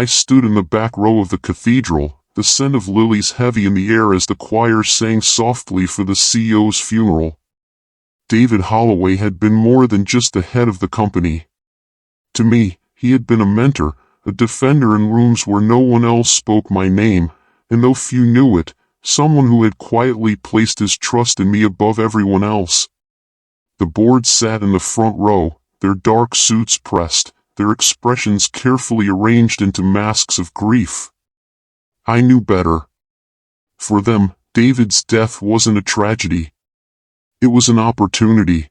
I stood in the back row of the cathedral, the scent of lilies heavy in the air as the choir sang softly for the CEO's funeral. David Holloway had been more than just the head of the company. To me, he had been a mentor, a defender in rooms where no one else spoke my name, and though few knew it, someone who had quietly placed his trust in me above everyone else. The board sat in the front row, their dark suits pressed, their expressions carefully arranged into masks of grief. I knew better. For them, David's death wasn't a tragedy. It was an opportunity.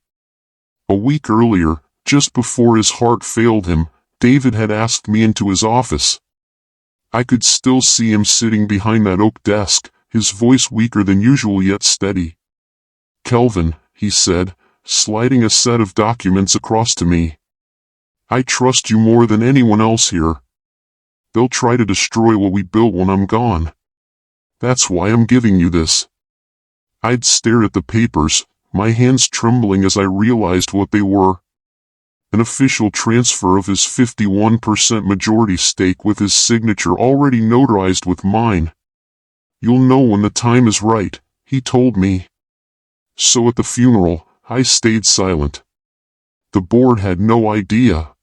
A week earlier, just before his heart failed him, David had asked me into his office. I could still see him sitting behind that oak desk, his voice weaker than usual yet steady. "Kelvin," he said, sliding a set of documents across to me. "I trust you more than anyone else here. They'll try to destroy what we built when I'm gone. That's why I'm giving you this." I'd stared at the papers, my hands trembling as I realized what they were. An official transfer of his 51% majority stake with his signature already notarized with mine. "You'll know when the time is right," he told me. So at the funeral, I stayed silent. The board had no idea.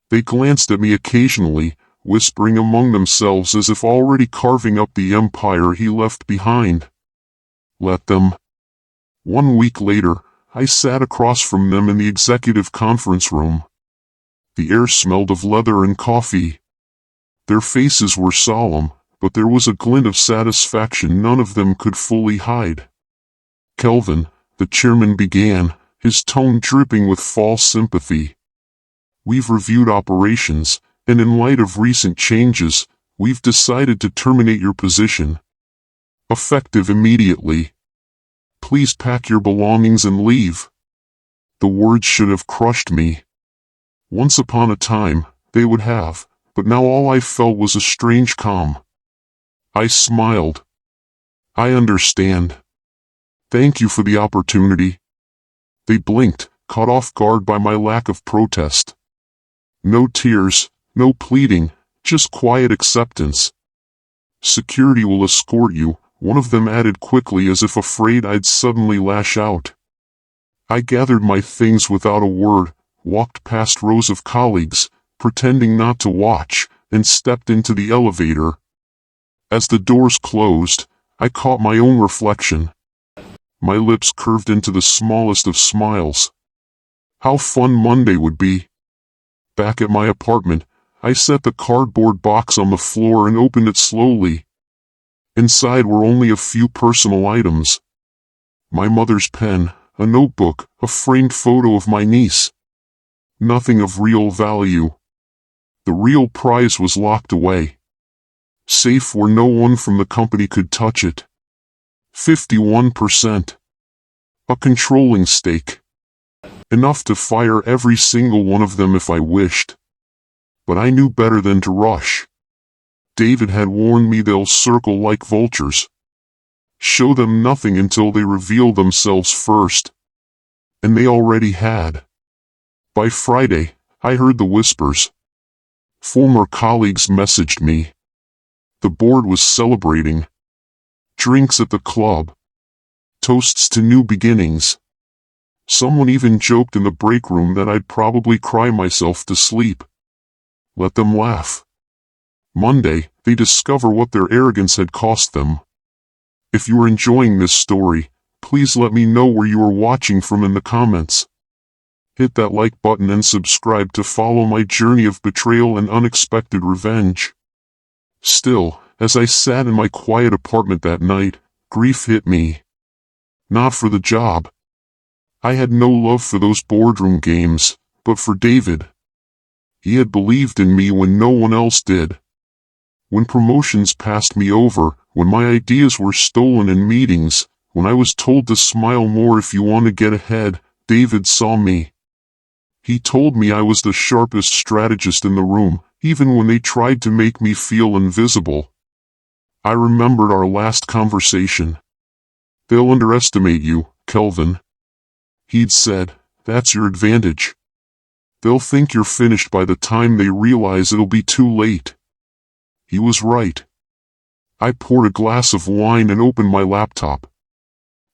They glanced at me occasionally, whispering among themselves as if already carving up the empire he left behind. Let them. 1 week later, I sat across from them in the executive conference room. The air smelled of leather and coffee. Their faces were solemn, but there was a glint of satisfaction none of them could fully hide. "Kelvin," the chairman began, his tone dripping with false sympathy. "We've reviewed operations, and in light of recent changes, we've decided to terminate your position. Effective immediately. Please pack your belongings and leave." The words should have crushed me. Once upon a time, they would have, but now all I felt was a strange calm. I smiled. "I understand. Thank you for the opportunity." They blinked, caught off guard by my lack of protest. No tears, no pleading, just quiet acceptance. "Security will escort you," one of them added quickly as if afraid I'd suddenly lash out. I gathered my things without a word, walked past rows of colleagues, pretending not to watch, and stepped into the elevator. As the doors closed, I caught my own reflection. My lips curved into the smallest of smiles. How fun Monday would be. Back at my apartment, I set the cardboard box on the floor and opened it slowly. Inside were only a few personal items. My mother's pen, a notebook, a framed photo of my niece. Nothing of real value. The real prize was locked away. Safe where no one from the company could touch it. 51%. A controlling stake. Enough to fire every single one of them if I wished. But I knew better than to rush. David had warned me they'll circle like vultures. Show them nothing until they reveal themselves first. And they already had. By Friday, I heard the whispers. Former colleagues messaged me. The board was celebrating. Drinks at the club. Toasts to new beginnings. Someone even joked in the break room that I'd probably cry myself to sleep. Let them laugh. Monday, they discover what their arrogance had cost them. If you are enjoying this story, please let me know where you are watching from in the comments. Hit that like button and subscribe to follow my journey of betrayal and unexpected revenge. Still, as I sat in my quiet apartment that night, grief hit me. Not for the job. I had no love for those boardroom games, but for David. He had believed in me when no one else did. When promotions passed me over, when my ideas were stolen in meetings, when I was told to smile more if you want to get ahead, David saw me. He told me I was the sharpest strategist in the room, even when they tried to make me feel invisible. I remembered our last conversation. They'll underestimate you, Kelvin. He'd said, that's your advantage. They'll think you're finished by the time they realize it'll be too late. He was right. I poured a glass of wine and opened my laptop.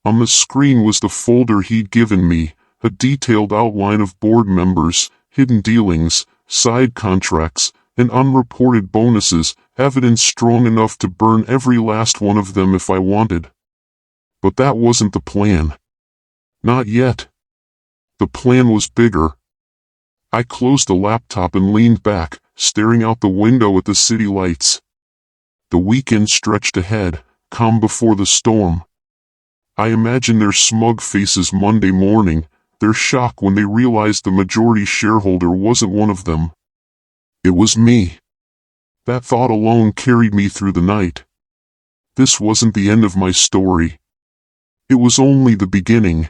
On the screen was the folder he'd given me, a detailed outline of board members, hidden dealings, side contracts, and unreported bonuses, evidence strong enough to burn every last one of them if I wanted. But that wasn't the plan. Not yet. The plan was bigger. I closed the laptop and leaned back, staring out the window at the city lights. The weekend stretched ahead, calm before the storm. I imagined their smug faces Monday morning, their shock when they realized the majority shareholder wasn't one of them. It was me. That thought alone carried me through the night. This wasn't the end of my story. It was only the beginning.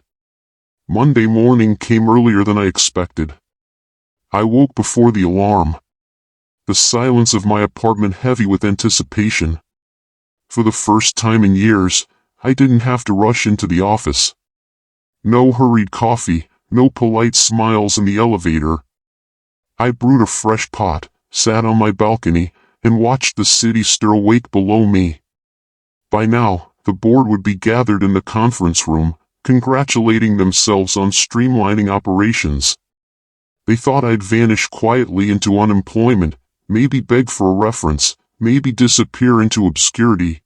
Monday morning came earlier than I expected. I woke before the alarm. The silence of my apartment heavy with anticipation. For the first time in years, I didn't have to rush into the office. No hurried coffee, no polite smiles in the elevator. I brewed a fresh pot, sat on my balcony, and watched the city stir awake below me. By now, the board would be gathered in the conference room, congratulating themselves on streamlining operations. They thought I'd vanish quietly into unemployment, maybe beg for a reference, maybe disappear into obscurity.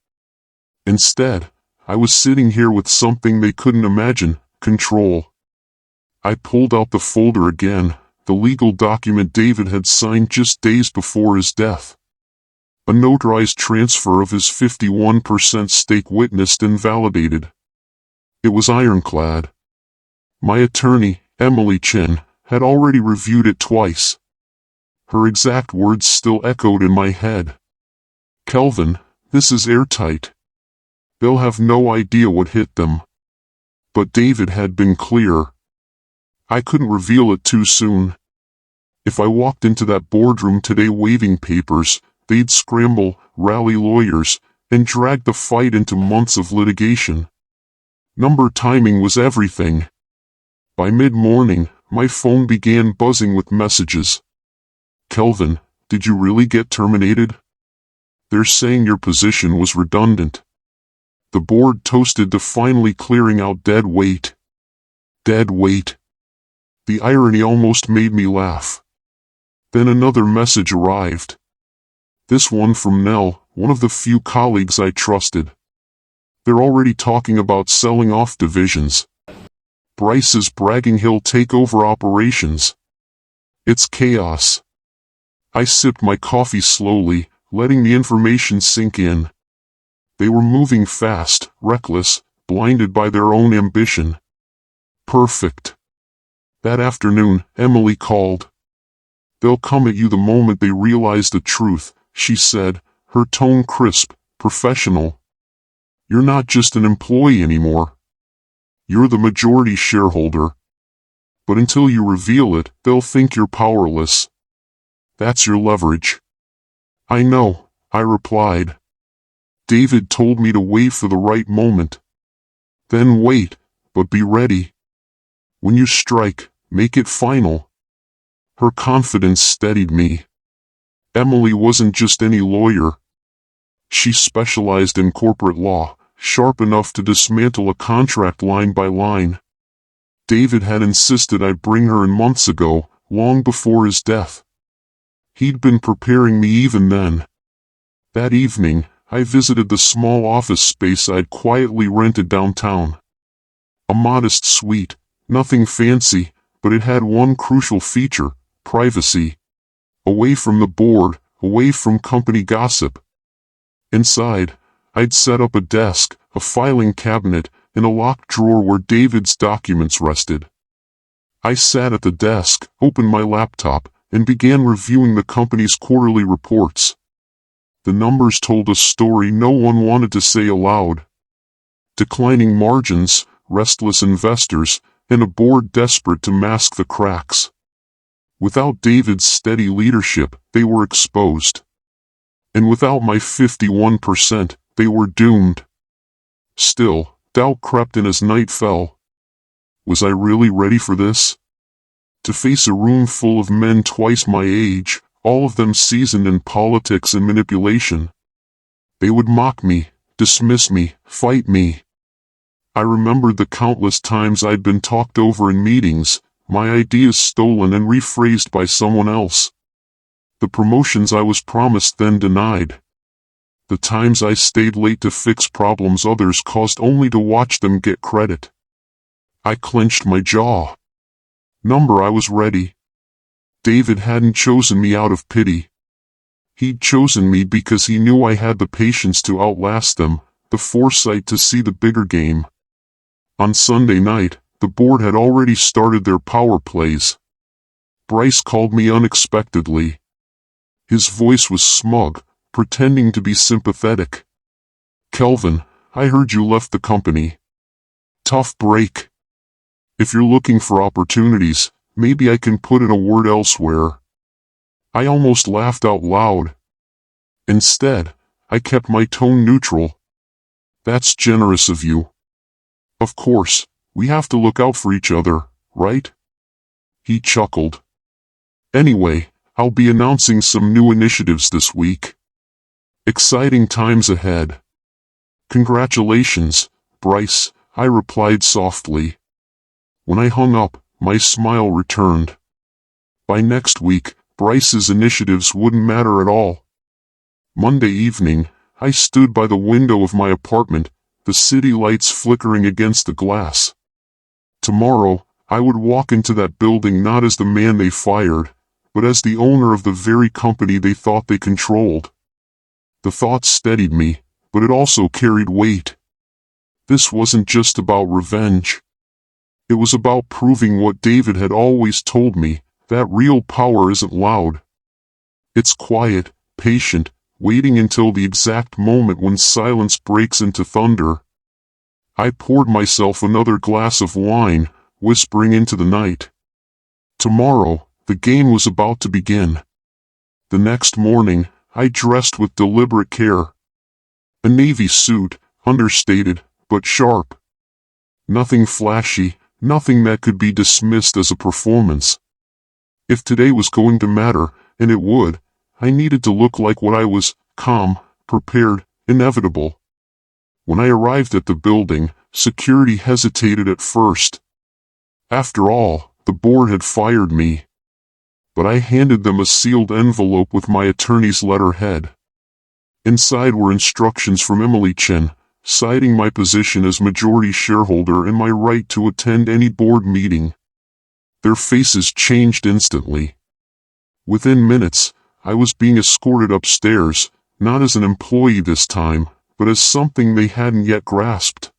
Instead, I was sitting here with something they couldn't imagine: control. I pulled out the folder again, the legal document David had signed just days before his death. A notarized transfer of his 51% stake witnessed and validated. It was ironclad. My attorney, Emily Chen, had already reviewed it twice. Her exact words still echoed in my head. "Kelvin, this is airtight. They'll have no idea what hit them." But David had been clear. I couldn't reveal it too soon. If I walked into that boardroom today waving papers, they'd scramble, rally lawyers, and drag the fight into months of litigation. Number timing was everything. By mid-morning, my phone began buzzing with messages. "Kelvin, did you really get terminated? They're saying your position was redundant." The board toasted to finally clearing out dead weight. Dead weight. The irony almost made me laugh. Then another message arrived. This one from Nell, one of the few colleagues I trusted. They're already talking about selling off divisions. Bryce is bragging he'll take over operations. It's chaos. I sipped my coffee slowly, letting the information sink in. They were moving fast, reckless, blinded by their own ambition. Perfect. That afternoon, Emily called. "They'll come at you the moment they realize the truth," she said, her tone crisp, professional. "You're not just an employee anymore. You're the majority shareholder. But until you reveal it, they'll think you're powerless. That's your leverage." "I know," I replied. "David told me to wait for the right moment." "Then wait, but be ready. When you strike, make it final." Her confidence steadied me. Emily wasn't just any lawyer. She specialized in corporate law, sharp enough to dismantle a contract line by line. David had insisted I bring her in months ago, long before his death. He'd been preparing me even then. That evening, I visited the small office space I'd quietly rented downtown. A modest suite, nothing fancy, but it had one crucial feature: privacy. Away from the board, away from company gossip. Inside, I'd set up a desk, a filing cabinet, and a locked drawer where David's documents rested. I sat at the desk, opened my laptop, and began reviewing the company's quarterly reports. The numbers told a story no one wanted to say aloud. Declining margins, restless investors, and a board desperate to mask the cracks. Without David's steady leadership, they were exposed. And without my 51%, they were doomed. Still, doubt crept in as night fell. Was I really ready for this? To face a room full of men twice my age, all of them seasoned in politics and manipulation. They would mock me, dismiss me, fight me. I remembered the countless times I'd been talked over in meetings, my ideas stolen and rephrased by someone else. The promotions I was promised then denied. The times I stayed late to fix problems others caused only to watch them get credit. I clenched my jaw. I was ready. David hadn't chosen me out of pity. He'd chosen me because he knew I had the patience to outlast them, the foresight to see the bigger game. On Sunday night, the board had already started their power plays. Bryce called me unexpectedly. His voice was smug, pretending to be sympathetic. "Kelvin, I heard you left the company. Tough break. If you're looking for opportunities, maybe I can put in a word elsewhere." I almost laughed out loud. Instead, I kept my tone neutral. "That's generous of you. Of course, we have to look out for each other, right?" He chuckled. "Anyway, I'll be announcing some new initiatives this week. Exciting times ahead." "Congratulations, Bryce," I replied softly. When I hung up, my smile returned. By next week, Bryce's initiatives wouldn't matter at all. Monday evening, I stood by the window of my apartment, the city lights flickering against the glass. Tomorrow, I would walk into that building not as the man they fired, but as the owner of the very company they thought they controlled. The thought steadied me, but it also carried weight. This wasn't just about revenge. It was about proving what David had always told me, that real power isn't loud. It's quiet, patient, waiting until the exact moment when silence breaks into thunder. I poured myself another glass of wine, whispering into the night. Tomorrow, the game was about to begin. The next morning, I dressed with deliberate care. A navy suit, understated, but sharp. Nothing flashy, nothing that could be dismissed as a performance. If today was going to matter, and it would, I needed to look like what I was: calm, prepared, inevitable. When I arrived at the building, security hesitated at first. After all, the board had fired me. But I handed them a sealed envelope with my attorney's letterhead. Inside were instructions from Emily Chen, citing my position as majority shareholder and my right to attend any board meeting. Their faces changed instantly. Within minutes, I was being escorted upstairs, not as an employee this time, but as something they hadn't yet grasped.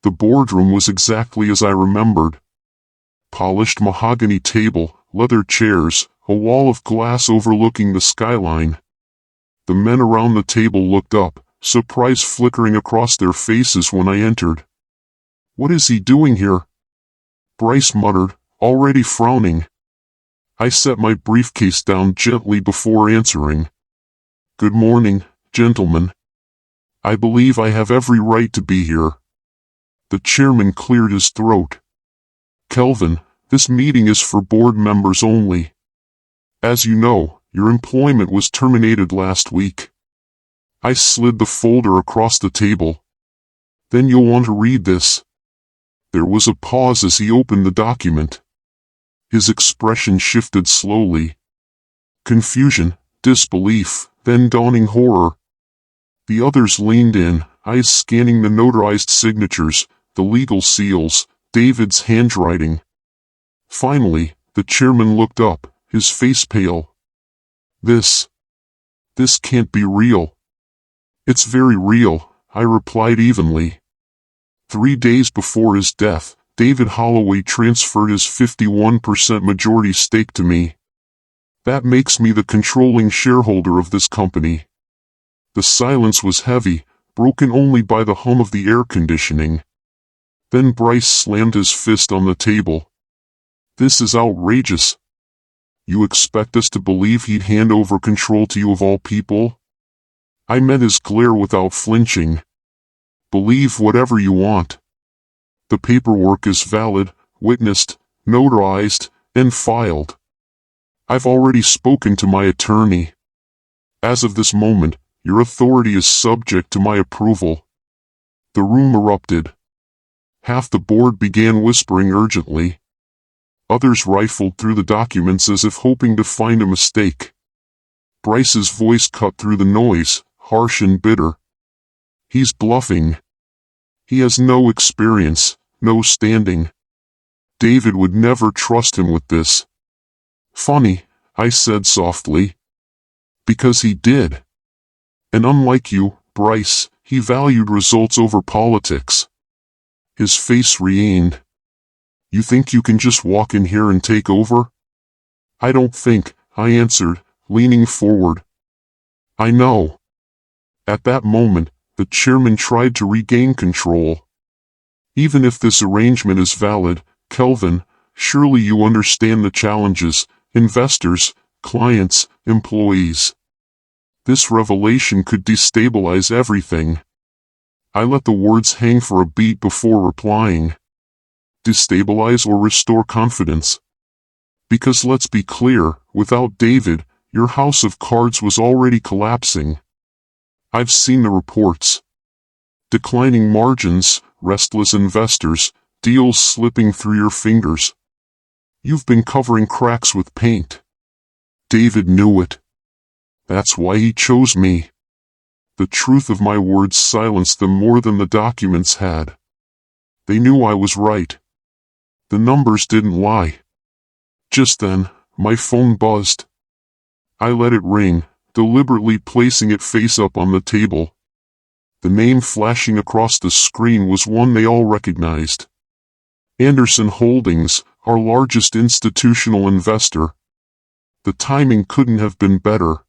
The boardroom was exactly as I remembered. Polished mahogany table, leather chairs, a wall of glass overlooking the skyline. The men around the table looked up, surprise flickering across their faces when I entered. "What is he doing here?" Bryce muttered, already frowning. I set my briefcase down gently before answering. "Good morning, gentlemen. I believe I have every right to be here." The chairman cleared his throat. "Kelvin, this meeting is for board members only. As you know, your employment was terminated last week." I slid the folder across the table. "Then you'll want to read this." There was a pause as he opened the document. His expression shifted slowly. Confusion, disbelief, then dawning horror. The others leaned in, eyes scanning the notarized signatures, the legal seals, David's handwriting. Finally, the chairman looked up, his face pale. This can't be real." "It's very real," I replied evenly. 3 days before his death, David Holloway transferred his 51% majority stake to me. That makes me the controlling shareholder of this company. The silence was heavy, broken only by the hum of the air conditioning. Then Bryce slammed his fist on the table. "This is outrageous. You expect us to believe he'd hand over control to you of all people?" I met his glare without flinching. "Believe whatever you want. The paperwork is valid, witnessed, notarized, and filed. I've already spoken to my attorney. As of this moment, your authority is subject to my approval." The room erupted. Half the board began whispering urgently. Others rifled through the documents as if hoping to find a mistake. Bryce's voice cut through the noise, harsh and bitter. "He's bluffing. He has no experience, no standing. David would never trust him with this." "Funny," I said softly. "Because he did. And unlike you, Bryce, he valued results over politics." His face reaned. "You think you can just walk in here and take over?" "I don't think," I answered, leaning forward. "I know." At that moment, the chairman tried to regain control. "Even if this arrangement is valid, Kelvin, surely you understand the challenges: investors, clients, employees. This revelation could destabilize everything." I let the words hang for a beat before replying. Destabilize or restore confidence? Because let's be clear, without David, your house of cards was already collapsing. I've seen the reports. Declining margins, restless investors, deals slipping through your fingers. You've been covering cracks with paint. David knew it. That's why he chose me. The truth of my words silenced them more than the documents had. They knew I was right. The numbers didn't lie. Just then, my phone buzzed. I let it ring, deliberately placing it face up on the table. The name flashing across the screen was one they all recognized. Anderson Holdings, our largest institutional investor. The timing couldn't have been better.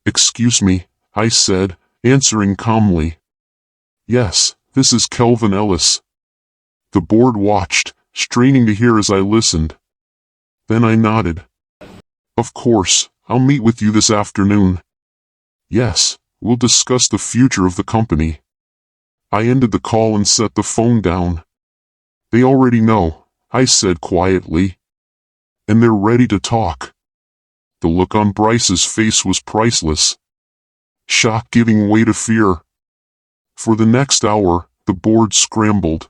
"Excuse me," I said, answering calmly. "Yes, this is Kelvin Ellis." The board watched, straining to hear as I listened. Then I nodded. "Of course, I'll meet with you this afternoon." "Yes, we'll discuss the future of the company." I ended the call and set the phone down. "They already know," I said quietly. "And they're ready to talk." The look on Bryce's face was priceless. Shock giving way to fear. For the next hour, the board scrambled.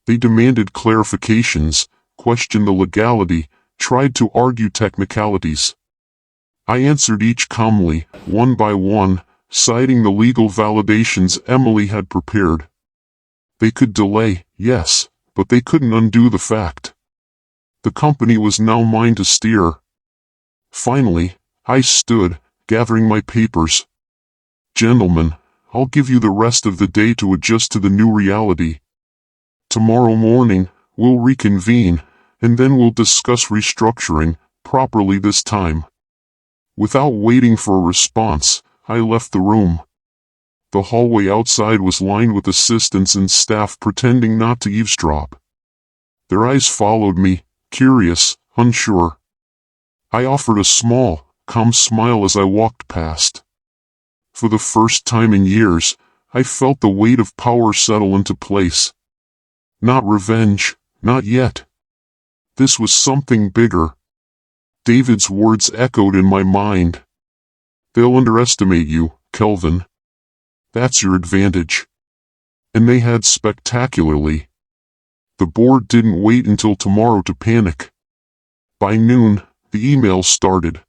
They demanded clarifications, questioned the legality, tried to argue technicalities. I answered each calmly, one by one, citing the legal validations Emily had prepared. They could delay, yes, but they couldn't undo the fact. The company was now mine to steer. Finally, I stood, gathering my papers. "Gentlemen, I'll give you the rest of the day to adjust to the new reality. Tomorrow morning, we'll reconvene, and then we'll discuss restructuring, properly this time." Without waiting for a response, I left the room. The hallway outside was lined with assistants and staff pretending not to eavesdrop. Their eyes followed me, curious, unsure. I offered a small, calm smile as I walked past. For the first time in years, I felt the weight of power settle into place. Not revenge, not yet. This was something bigger. David's words echoed in my mind. "They'll underestimate you, Kelvin. That's your advantage." And they had spectacularly. The board didn't wait until tomorrow to panic. By noon, the emails started.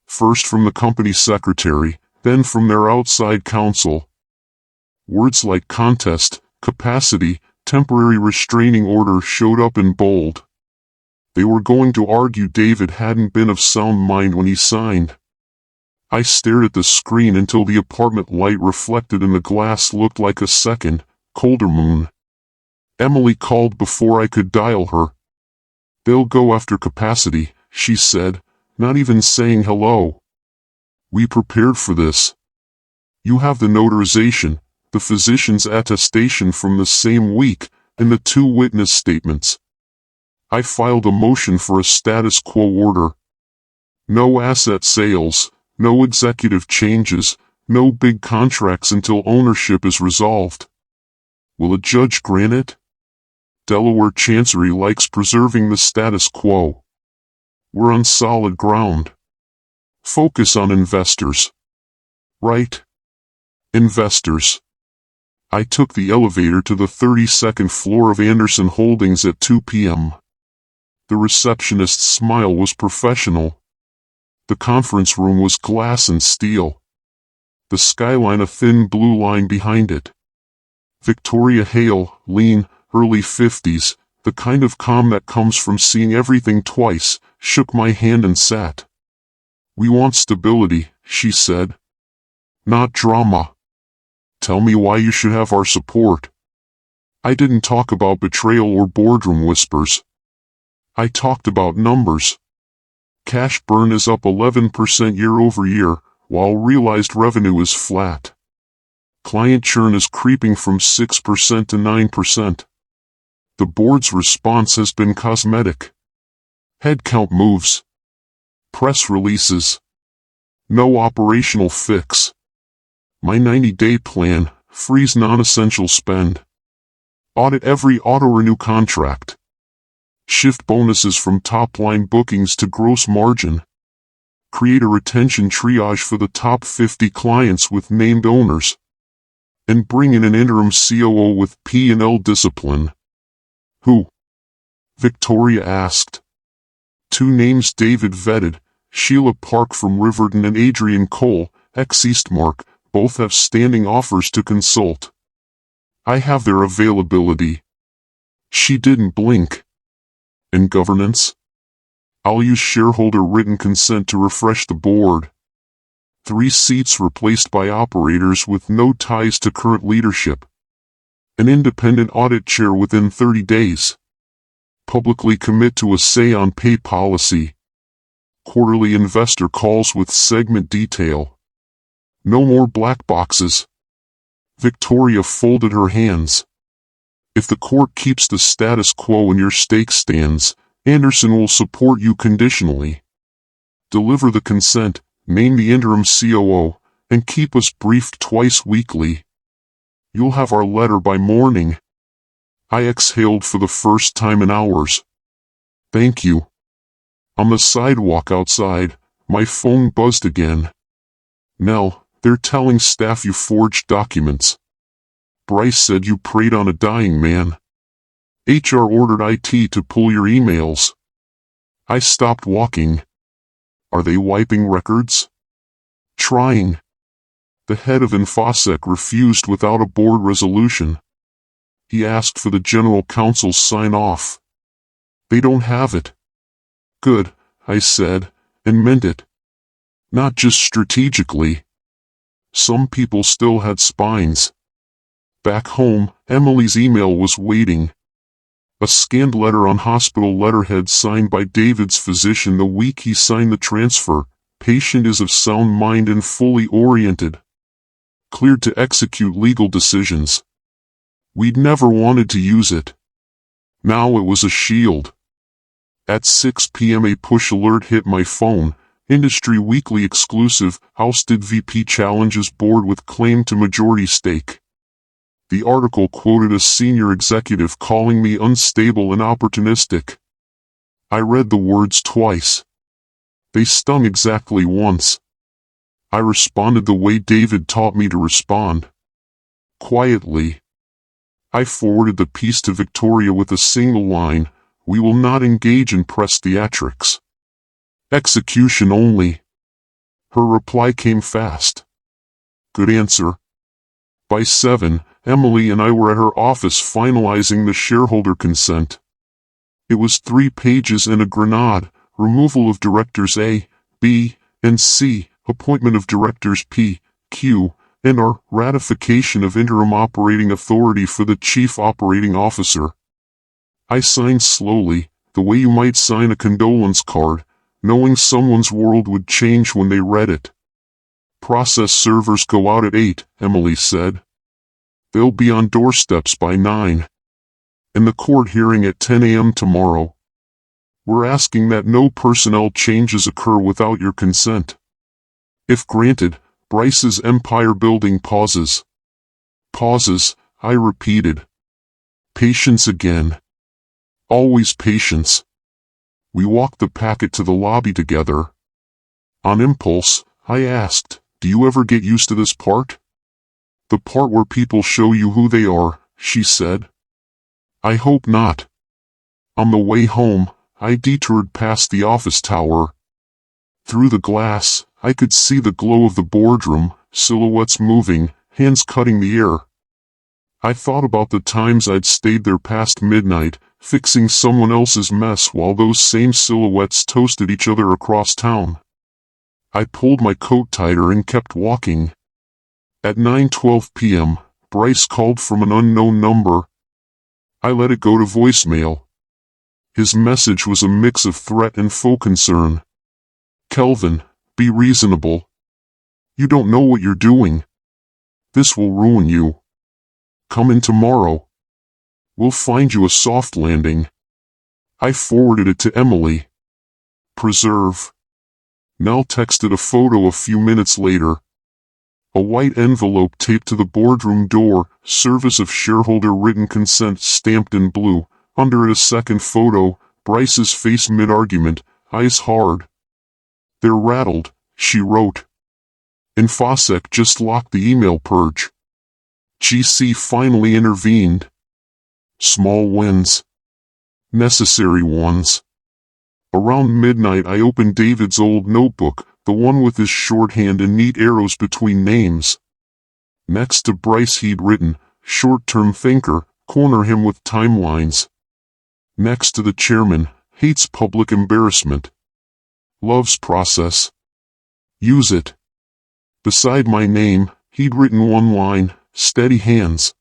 First from the company secretary, then from their outside counsel. Words like contest, capacity, temporary restraining order showed up in bold. They were going to argue David hadn't been of sound mind when he signed. I stared at the screen until the apartment light reflected in the glass looked like a second, colder moon. Emily called before I could dial her. "They'll go after capacity," she said, not even saying hello. "We prepared for this. You have the notarization, the physician's attestation from the same week, and the 2 witness statements." I filed a motion for a status quo order. No asset sales, no executive changes, no big contracts until ownership is resolved. Will a judge grant it? Delaware Chancery likes preserving the status quo. We're on solid ground. Focus on investors. Right? Investors. I took the elevator to the 32nd floor of Anderson Holdings at 2 p.m. The receptionist's smile was professional. The conference room was glass and steel. The skyline a thin blue line behind it. Victoria Hale, lean, early 50s, the kind of calm that comes from seeing everything twice, shook my hand and sat. "We want stability," she said. "Not drama. Tell me why you should have our support." I didn't talk about betrayal or boardroom whispers. I talked about numbers. Cash burn is up 11% year-over-year, while realized revenue is flat. Client churn is creeping from 6% to 9%. The board's response has been cosmetic. Headcount moves. Press releases. No operational fix. My 90-day plan: freeze non-essential spend. Audit every auto-renew contract. Shift bonuses from top-line bookings to gross margin. Create a retention triage for the top 50 clients with named owners. And bring in an interim COO with P&L discipline. Who? Victoria asked. 2 names David vetted: Sheila Park from Riverton and Adrian Cole, ex-Eastmark. Both have standing offers to consult. I have their availability. She didn't blink. And governance? I'll use shareholder written consent to refresh the board. 3 seats replaced by operators with no ties to current leadership. An independent audit chair within 30 days. Publicly commit to a say-on-pay policy. Quarterly investor calls with segment detail. No more black boxes. Victoria folded her hands. If the court keeps the status quo and your stake stands, Anderson will support you conditionally. Deliver the consent, name the interim COO, and keep us briefed twice weekly. You'll have our letter by morning. I exhaled for the first time in hours. Thank you. On the sidewalk outside, my phone buzzed again. Nell, they're telling staff you forged documents. Bryce said you preyed on a dying man. HR ordered IT to pull your emails. I stopped walking. Are they wiping records? Trying. The head of InfoSec refused without a board resolution. He asked for the general counsel's sign-off. They don't have it. Good, I said, and meant it. Not just strategically. Some people still had spines. Back home, Emily's email was waiting. A scanned letter on hospital letterhead signed by David's physician the week he signed the transfer. Patient is of sound mind and fully oriented. Cleared to execute legal decisions. We'd never wanted to use it. Now it was a shield. At 6 p.m. a push alert hit my phone. Industry Weekly exclusive: ousted VP challenges board with claim to majority stake. The article quoted a senior executive calling me unstable and opportunistic. I read the words twice. They stung exactly once. I responded the way David taught me to respond. Quietly. I forwarded the piece to Victoria with a single line: we will not engage in press theatrics. Execution only. Her reply came fast. Good answer. By 7, Emily and I were at her office finalizing the shareholder consent. It was 3 pages and a grenade: removal of directors A, B, and C, appointment of directors P, Q, and R, ratification of interim operating authority for the chief operating officer. I signed slowly, the way you might sign a condolence card, knowing someone's world would change when they read it. Process servers go out at 8, Emily said. They'll be on doorsteps by 9. And the court hearing at 10 a.m. tomorrow. We're asking that no personnel changes occur without your consent. If granted, Bryce's empire building pauses. Pauses, I repeated. Patience again. Always patience. We walked the packet to the lobby together. On impulse, I asked, "Do you ever get used to this part?" "The part where people show you who they are," she said. "I hope not." On the way home, I detoured past the office tower. Through the glass, I could see the glow of the boardroom, silhouettes moving, hands cutting the air. I thought about the times I'd stayed there past midnight, fixing someone else's mess while those same silhouettes toasted each other across town. I pulled my coat tighter and kept walking. At 9:12 p.m., Bryce called from an unknown number. I let it go to voicemail. His message was a mix of threat and faux concern. "Kelvin, be reasonable. You don't know what you're doing. This will ruin you. Come in tomorrow. We'll find you a soft landing." I forwarded it to Emily. Preserve. Nell texted a photo a few minutes later. A white envelope taped to the boardroom door, service of shareholder written consent stamped in blue. Under it a second photo, Bryce's face mid-argument, eyes hard. "They're rattled," she wrote. InfoSec just locked the email purge. GC finally intervened. Small wins. Necessary ones. Around midnight I opened David's old notebook, the one with his shorthand and neat arrows between names. Next to Bryce he'd written, "Short-term thinker, corner him with timelines." Next to the chairman, "Hates public embarrassment. Loves process. Use it." Beside my name, he'd written one line, "Steady hands."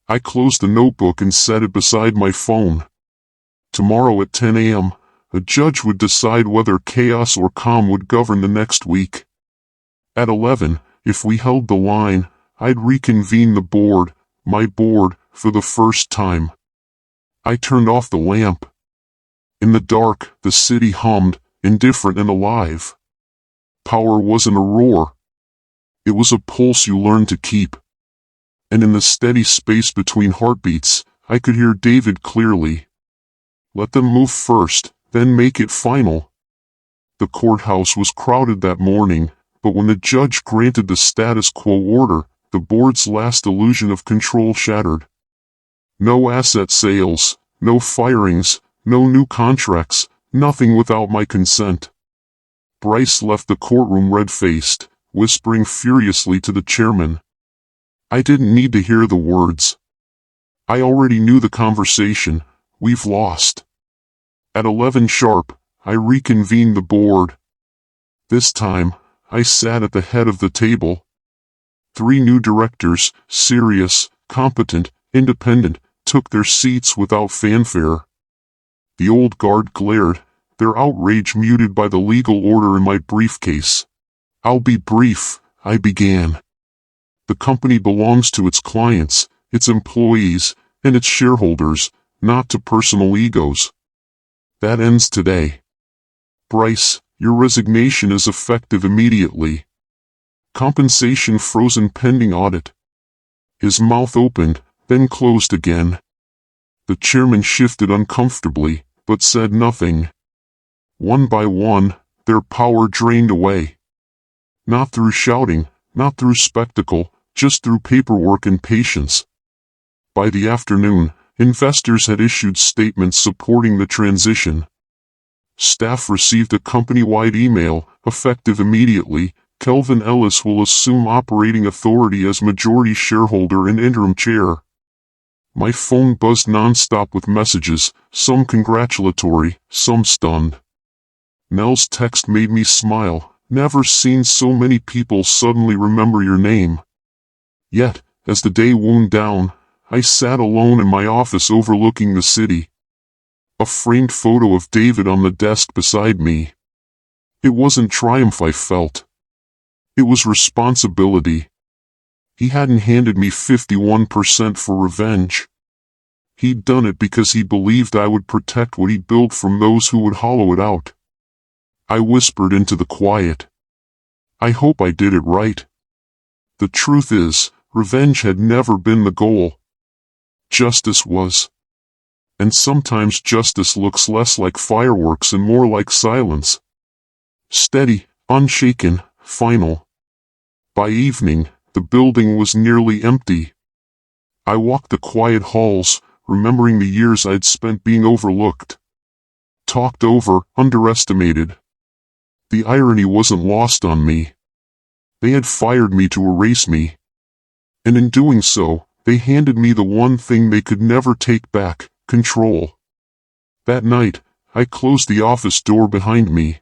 I closed the notebook and set it beside my phone. Tomorrow at 10 a.m., a judge would decide whether chaos or calm would govern the next week. At 11, if we held the line, I'd reconvene the board, my board, for the first time. I turned off the lamp. In the dark, the city hummed, indifferent and alive. Power wasn't a roar. It was a pulse you learned to keep. And in the steady space between heartbeats, I could hear David clearly. "Let them move first, then make it final." The courthouse was crowded that morning, but when the judge granted the status quo order, the board's last illusion of control shattered. No asset sales, no firings, no new contracts, nothing without my consent. Bryce left the courtroom red-faced, whispering furiously to the chairman. I didn't need to hear the words. I already knew the conversation. "We've lost." At 11 sharp, I reconvened the board. This time, I sat at the head of the table. 3 new directors, serious, competent, independent, took their seats without fanfare. The old guard glared, their outrage muted by the legal order in my briefcase. "I'll be brief," I began. "The company belongs to its clients, its employees, and its shareholders, not to personal egos. That ends today. Bryce, your resignation is effective immediately. Compensation frozen pending audit." His mouth opened, then closed again. The chairman shifted uncomfortably, but said nothing. One by one, their power drained away. Not through shouting, not through spectacle, just through paperwork and patience. By the afternoon, investors had issued statements supporting the transition. Staff received a company-wide email, effective immediately. Kelvin Ellis will assume operating authority as majority shareholder and interim chair. My phone buzzed nonstop with messages, some congratulatory, some stunned. Nell's text made me smile. "Never seen so many people suddenly remember your name." Yet, as the day wound down, I sat alone in my office overlooking the city. A framed photo of David on the desk beside me. It wasn't triumph I felt. It was responsibility. He hadn't handed me 51% for revenge. He'd done it because he believed I would protect what he built from those who would hollow it out. I whispered into the quiet. I hope I did it right. The truth is, revenge had never been the goal. Justice was. And sometimes justice looks less like fireworks and more like silence. Steady, unshaken, final. By evening, the building was nearly empty. I walked the quiet halls, remembering the years I'd spent being overlooked. Talked over, underestimated. The irony wasn't lost on me. They had fired me to erase me. And in doing so, they handed me the one thing they could never take back, control. That night, I closed the office door behind me.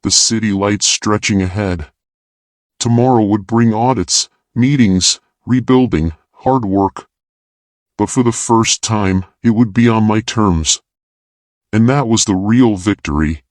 The city lights stretching ahead. Tomorrow would bring audits, meetings, rebuilding, hard work. But for the first time, it would be on my terms. And that was the real victory.